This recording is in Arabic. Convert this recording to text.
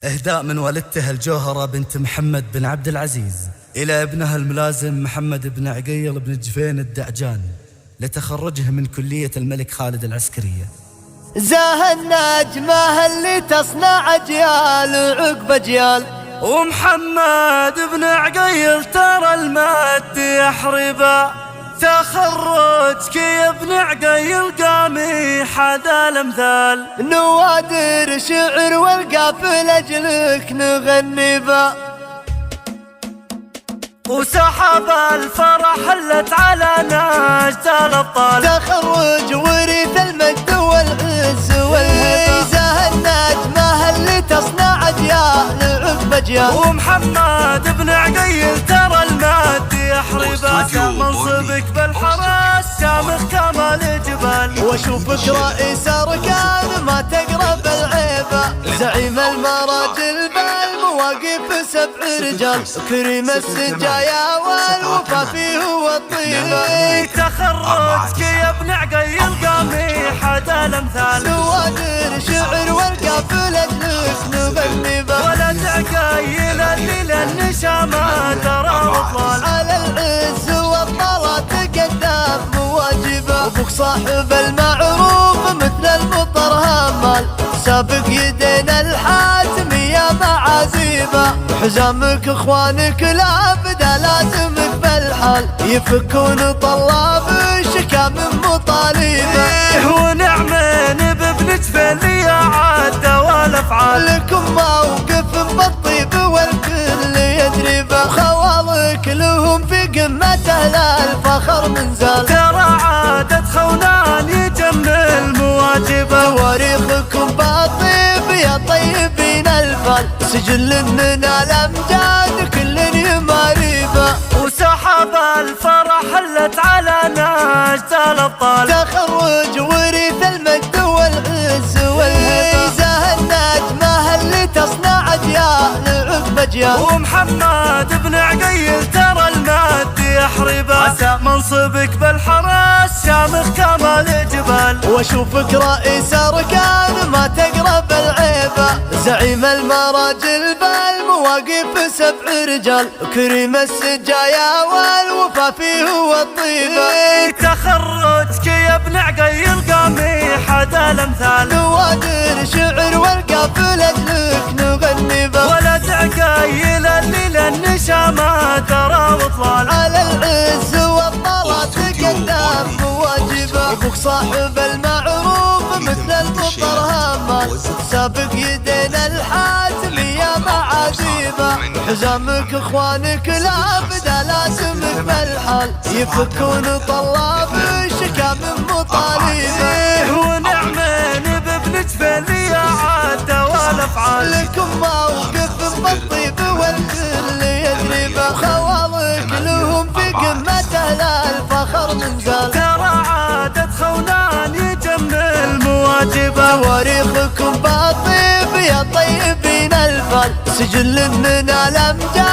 إهداء من والدته الجوهرة بنت محمد بن عبد العزيز إلى ابنها الملازم محمد بن عقيل بن جفين الدعجان لتخرجه من كلية الملك خالد العسكرية. زاه النجمة اللي تصنع أجيال عقب أجيال، ومحمد بن عقيل ترى المد يحربا، تخرجك يا ابن عقيل قامي حدا الامثال، نوادر شعر والقافل اجلك نغني با، وسحب الفرح حلت على نجد الابطال، تخرج ورث المجد والعز والهبه. زاه النجمه اللي تصنع اجيال عقب اجيال، ومحمد بن عقيل ترى المد يحربا، منصبك بالحراس شامخ كمال جبال، واشوفك رئيس اركان ما تقرب العيبه، زعيم المراجل بالمواقف 7 رجال، كريم السجايا والوفا فيه والطيبه. تخرجك يا ابن عقيل قامي حدا الامثال، نوادر شعر والقافل اجلك نغني با، ولد عقيل اللي للنشامه ترى وطلال، على العز والطلات تقدم مواجبه. ابوك صاحب المعروف مثل المطر همال، سابق يدينا الحاتمية معازيبه. حزامك اخوانك لابده لازمك بالحال، يفكون طلاب الشكا من مطالبه. ونعمين بابن جفين يا عادة والافعال، لكم موقف بالطيب والكل يدري به، خوالك لهم في قمته الفخر من زال، ترى عادة خونان يجمل مواجبه. تواريخكم بالطيب يا طيبين الفال، سجل من الامجاد كل يماريبه. وسحب الفرح حلت على نجد الابطال، تخرج ورث المجد والعز والهبه. زاه النجمه اللي تصنع اجيال عقب اجيال، ومحمد بن عقيل ترى المد يحربا، منصبك بالحراس شامخ كمال جبال، واشوفك رئيس اركان ما تقرب العيبه، زعيم المراجل بالمواقف 7 رجال، كريم السجايا والوفا فيه والطيبه. تخرجك يا ابن عقيل قامي حدا الامثال، نوادر شعر والقافل اجلك نغني با، ولد عقيل اللي للنشامه ترى وطلال، على العز والطلات تقدم مواجبه. ابوك صاحب المعروف مثل المطر همال، سابق يدينا الحاتمية معازيبه. حزامك اخوانك لابده لازمك بالحال، يفكون طلاب الشكا من مطالبه. ونعمين بابن جفين يا عادة والافعال، لكم موقف بالطيب والكل يدري به، خوالك لهم في قمته الفخر من زال، ترى عادة خونان يجمل مواجبه. تواريخكم بالطيب يا طيبين الفال، سجل من الامجاد